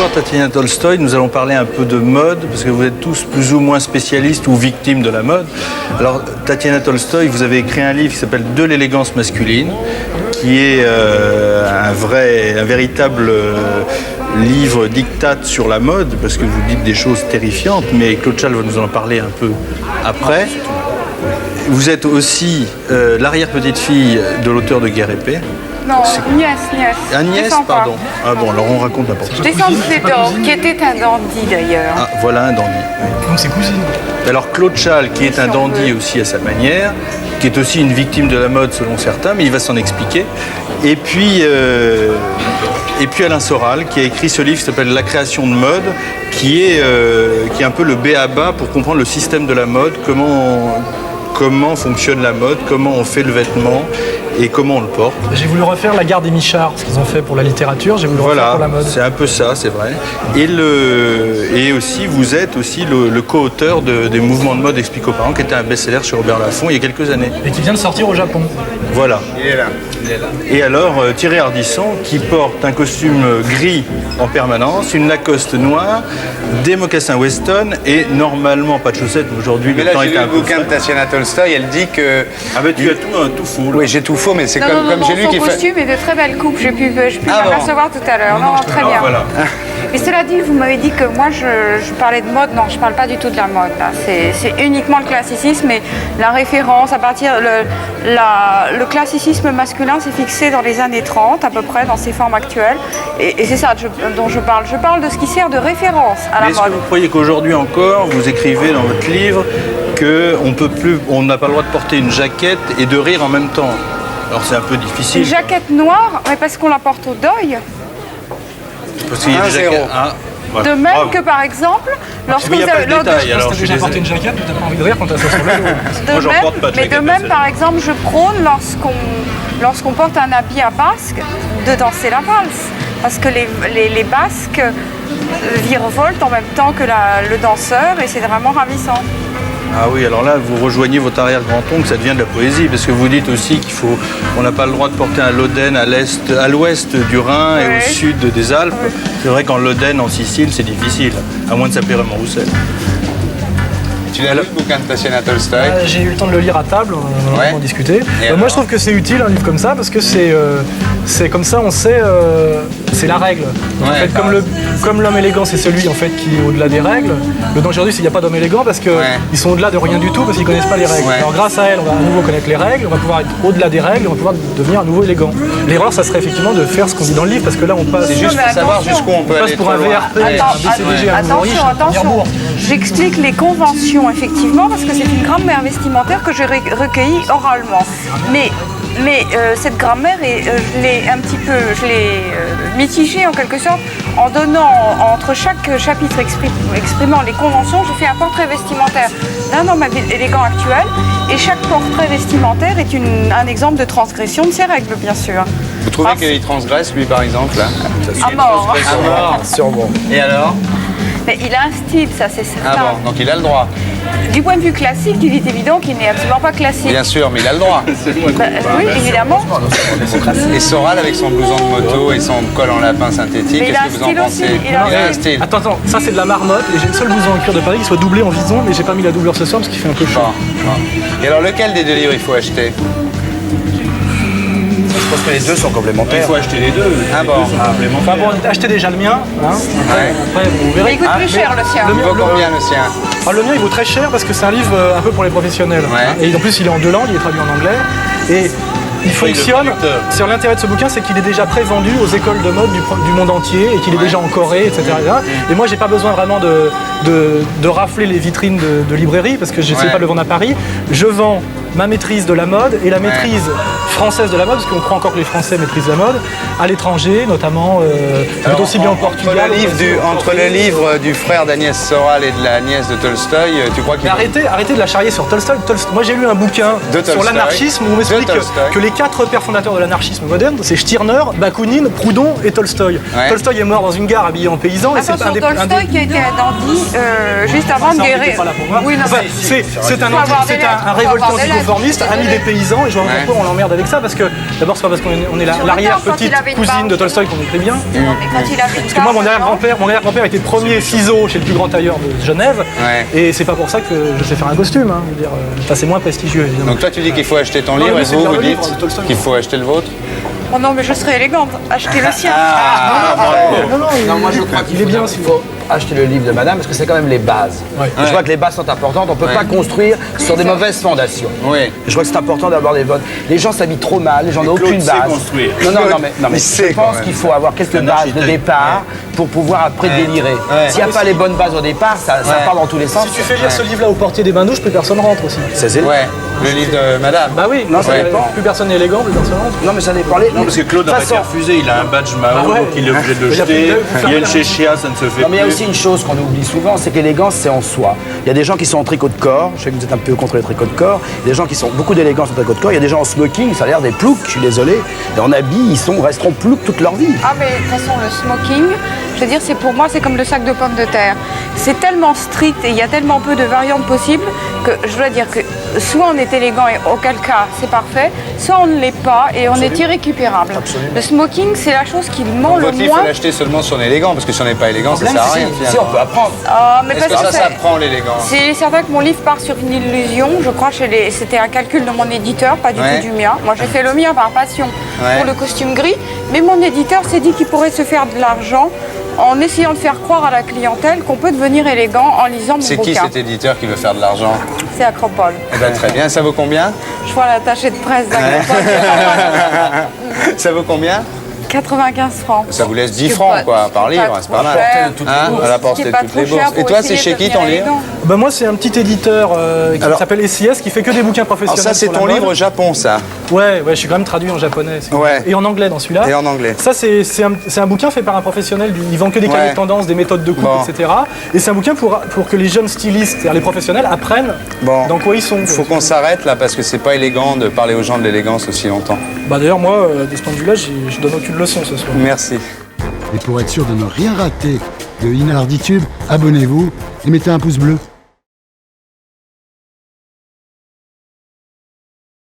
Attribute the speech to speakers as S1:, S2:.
S1: soir, Tatiana Tolstoï, nous allons parler un peu de mode, parce que vous êtes tous plus ou moins spécialistes ou victimes de la mode. Alors, Tatiana Tolstoï, vous avez écrit un livre qui s'appelle « De l'élégance masculine », qui est un véritable livre dictat sur la mode, parce que vous dites des choses terrifiantes, mais Claude Chasles va nous en parler un peu après. Vous êtes aussi l'arrière-petite-fille de l'auteur de Guerre et Paix.
S2: Non, nièce.
S1: Ah, nièce, pardon. Ah bon, alors on raconte n'importe quoi.
S2: Descends de Fédor, qui était un dandy d'ailleurs.
S1: Ah, voilà un dandy. Oui.
S3: Donc c'est cousine.
S1: Alors Claude Chasles, qui est un dandy aussi à sa manière, qui est aussi une victime de la mode selon certains, mais il va s'en expliquer. Et puis Alain Soral, qui a écrit ce livre qui s'appelle La création de mode, qui est un peu le b.a.-ba pour comprendre le système de la mode, comment fonctionne la mode, comment on fait le vêtement et comment on le porte.
S3: J'ai voulu refaire la gare des Michards, ce qu'ils ont fait pour la littérature, j'ai voulu le refaire pour la mode.
S1: C'est un peu ça, c'est vrai. Et aussi, vous êtes aussi le co-auteur des mouvements de mode Explique aux parents, qui était un best-seller chez Robert Laffont il y a quelques années.
S3: Et qui vient de sortir au Japon.
S1: Voilà.
S4: Il est là.
S1: Et alors, Thierry Ardisson, qui porte un costume gris en permanence, une Lacoste noire, des mocassins Weston et normalement pas de chaussettes. Aujourd'hui,
S4: mais
S1: le temps
S4: là, j'ai
S1: est
S4: lu
S1: un
S4: le
S1: peu
S4: bouquin de Tatiana Tolstoï, elle dit que...
S1: Ah ben tu as tout faux.
S4: Oui, j'ai tout faux, mais c'est comme j'ai lu qu'il
S2: son
S4: fait...
S2: costume est de très belle coupe, j'ai pu l'apercevoir tout à l'heure. Non, très bien.
S1: Voilà.
S2: Mais cela dit, vous m'avez dit que moi je parlais de mode. Non, je ne parle pas du tout de la mode. C'est uniquement le classicisme et la référence à partir... Le classicisme masculin s'est fixé dans les années 30 à peu près, dans ses formes actuelles. Et c'est ça dont je parle. Je parle de ce qui sert de référence à la mode.
S1: Est-ce que vous croyez qu'aujourd'hui encore, vous écrivez dans votre livre qu'on n'a pas le droit de porter une jaquette et de rire en même temps? Alors c'est un peu difficile.
S2: Une jaquette noire, mais parce qu'on la porte au deuil.
S1: Parce qu'il y a des jaquettes...
S2: Voilà. De même que par exemple, lorsque vous avez
S3: déjà porté une jaquette, tu n'as pas envie de rire quand tu as ça sur le dos.
S2: Mais de même, par exemple, je prône lorsqu'on porte un habit à basque, de danser la valse. Parce que les basques virevoltent en même temps que le danseur et c'est vraiment ravissant.
S1: Ah oui, alors là, vous rejoignez votre arrière-grand-oncle, ça devient de la poésie, parce que vous dites aussi qu'on n'a pas le droit de porter un loden à l'ouest du Rhin et au sud des Alpes. Oui. C'est vrai qu'en loden, en Sicile, c'est difficile, à moins de s'appeler Raymond Roussel.
S4: Tu l'as lu le bouquin de Tatiana Tolstoï?
S3: J'ai eu le temps de le lire à table, on va en discuter. Moi je trouve que c'est utile un livre comme ça parce que c'est comme ça on sait, c'est la règle. En fait, comme l'homme élégant c'est celui en fait qui est au-delà des règles, le danger aujourd'hui c'est qu'il n'y a pas d'homme élégant parce qu'ils sont au-delà de rien du tout parce qu'ils ne connaissent pas les règles. Alors grâce à elle on va à nouveau connaître les règles, on va pouvoir être au-delà des règles, on va pouvoir devenir à nouveau élégant. L'erreur ça serait effectivement de faire ce qu'on dit dans le livre parce que là on passe...
S4: C'est juste pour savoir jusqu'où on peut aller.
S3: Pour un VRP, un BCDG, un
S2: attention. J'explique les conventions effectivement parce que c'est une grammaire vestimentaire que j'ai recueillie oralement. Mais cette grammaire, je l'ai mitigée en quelque sorte en donnant entre chaque chapitre exprimant les conventions, j'ai fait un portrait vestimentaire d'un homme élégant actuel et chaque portrait vestimentaire est un exemple de transgression de ces règles, bien sûr.
S4: Vous trouvez qu'il transgresse, lui, par exemple là?
S2: À mort.
S4: À mort, sûrement. Et alors?
S2: Mais il a un style, ça c'est certain.
S4: Ah bon, donc il a le droit.
S2: Du point de vue classique, il est évident qu'il n'est absolument pas classique.
S4: Bien sûr, mais il a le droit.
S2: Oui, évidemment.
S4: Et Soral avec son blouson de moto et son col en lapin synthétique, qu'est-ce que vous en pensez? Il a un style.
S3: Attends, ça c'est de la marmotte et j'ai le seul blouson en cuir de Paris qui soit doublé en vison, mais j'ai pas mis la doublure ce soir parce qu'il fait un peu chaud.
S4: Et alors lequel des deux livres il faut acheter?
S5: Je pense que les deux sont complémentaires.
S1: Il faut acheter les deux.
S4: Ah bon.
S3: Enfin bon, achetez déjà le mien. Après, vous verrez.
S2: Mais il coûte plus cher le sien.
S4: Il vaut combien le sien?
S3: Le mien il vaut très cher parce que c'est un livre un peu pour les professionnels. Et en plus il est en 2 langues, il est traduit en anglais. Et il fonctionne. Sur l'intérêt de ce bouquin, c'est qu'il est déjà prévendu aux écoles de mode du monde entier et qu'il est déjà en Corée, etc. Et moi, j'ai pas besoin vraiment de rafler les vitrines de librairie parce que j'essaie pas de le vendre à Paris. Je vends ma maîtrise de la mode et la maîtrise française de la mode, parce qu'on croit encore que les Français maîtrisent la mode, à l'étranger, notamment aussi bien au Portugal.
S4: Entre le livre du frère d'Agnès Soral et de la nièce de Tolstoï, tu crois qu'il...
S3: Arrêtez de la charrier sur Tolstoï. Moi j'ai lu un bouquin sur l'anarchisme où on m'explique que les 4 pères fondateurs de l'anarchisme moderne, c'est Stirner, Bakounine, Proudhon et Tolstoï. Tolstoï est mort dans une gare habillé en paysan.
S2: Tolstoï qui a été un dandy juste avant de guérir.
S3: Oui, c'est un révoltant conformiste, ami des paysans, et je vois pas pourquoi on l'emmerde avec ça, parce que d'abord c'est pas parce qu'on est l'arrière-petite cousine de Tolstoï qu'on écrit bien. Parce que moi, mon arrière-grand-père était premier ciseau chez le plus grand tailleur de Genève, et c'est pas pour ça que je sais faire un costume. Hein, je veux dire, c'est moins prestigieux, évidemment.
S4: Donc toi, tu dis qu'il faut acheter ton livre, et vous dites qu'il faut acheter le vôtre?
S2: Oh non, mais je serais élégante. Achetez le sien.
S5: Non, moi je crois qu'il est bien s'il faut acheter le livre de madame parce que c'est quand même les bases. Je crois que les bases sont importantes, on ne peut pas construire sur des mauvaises fondations. Je crois que c'est important d'avoir des bonnes. Les gens s'habillent trop mal, les gens n'ont aucune base. Non, mais je pense qu'il faut avoir quelques bases de départ pour pouvoir après délirer. S'il n'y a pas les bonnes bases au départ, ça part dans tous les sens.
S3: Si tu fais lire ce livre-là au portier des bains douches, plus personne rentre aussi.
S4: Le livre de madame.
S3: Bah oui, ça dépend. Plus personne n'est élégant, plus personne rentre.
S5: Non, mais ça dépend.
S1: Non, parce que Claude n'a pas été refusé, il a un badge Mao, donc il est obligé de le jeter. Il y a une chéchia, ça ne se fait
S5: Non, mais il y a
S1: plus.
S5: aussi une chose qu'on oublie souvent, c'est que l'élégance, c'est en soi. Il y a des gens qui sont en tricot de corps, je sais que vous êtes un peu contre les tricots de corps, il y a des gens qui sont beaucoup d'élégance en tricot de corps, il y a des gens en smoking, ça a l'air des ploucs, je suis désolé, et en habit, resteront ploucs toute leur vie.
S2: Ah, mais de toute façon, le smoking, je veux dire, pour moi, c'est comme le sac de pommes de terre. C'est tellement strict et il y a tellement peu de variantes possibles que je dois dire que soit on est élégant et auquel cas c'est parfait, soit on ne l'est pas et on est irrécupérable. Le smoking, c'est la chose qui ment le
S4: Votre livre, il
S2: moins.
S4: faut l'acheter seulement si on est élégant, parce que si on n'est pas élégant, ça sert à rien.
S5: Si, on peut apprendre.
S2: Mais
S4: Est-ce que
S2: parce que
S4: ça s'apprend l'élégance?
S2: c'est certain que mon livre part sur une illusion. Je crois que c'était un calcul de mon éditeur, pas du tout du mien. Moi, j'ai fait le mien par passion pour le costume gris, mais mon éditeur s'est dit qu'il pourrait se faire de l'argent en essayant de faire croire à la clientèle qu'on peut devenir élégant en lisant mon bouquin.
S4: C'est qui cet éditeur qui veut faire de l'argent?
S2: C'est Acropole.
S4: Eh ben, très bien. Ça vaut combien?
S2: Je vois l'attaché de presse d'Acropole.
S4: Ça vaut combien?
S2: 95 francs.
S4: Ça vous laisse 10 francs quoi, par livre, c'est pas mal. À la portée de toutes les bourses. Et toi, c'est chez qui ton livre?
S3: Bah moi, c'est un petit éditeur qui s'appelle SIS qui fait que des bouquins professionnels.
S4: Alors ça, c'est ton livre Japon, ça?
S3: Ouais, je suis quand même traduit en japonais. Et en anglais dans celui-là.
S4: Et en anglais.
S3: Ça, c'est un bouquin fait par un professionnel. Il vend que des cahiers de tendance, des méthodes de coupe, etc. Et c'est un bouquin pour que les jeunes stylistes, c'est-à-dire les professionnels, apprennent dans quoi ils sont.
S4: Faut qu'on s'arrête là, parce que c'est pas élégant de parler aux gens de l'élégance aussi longtemps.
S3: Bah d'ailleurs, moi, de ce point de vue-là, je donne aucune leçon ce soir.
S4: Merci.
S6: Et pour être sûr de ne rien rater de Inalarditube, abonnez-vous et mettez un pouce bleu.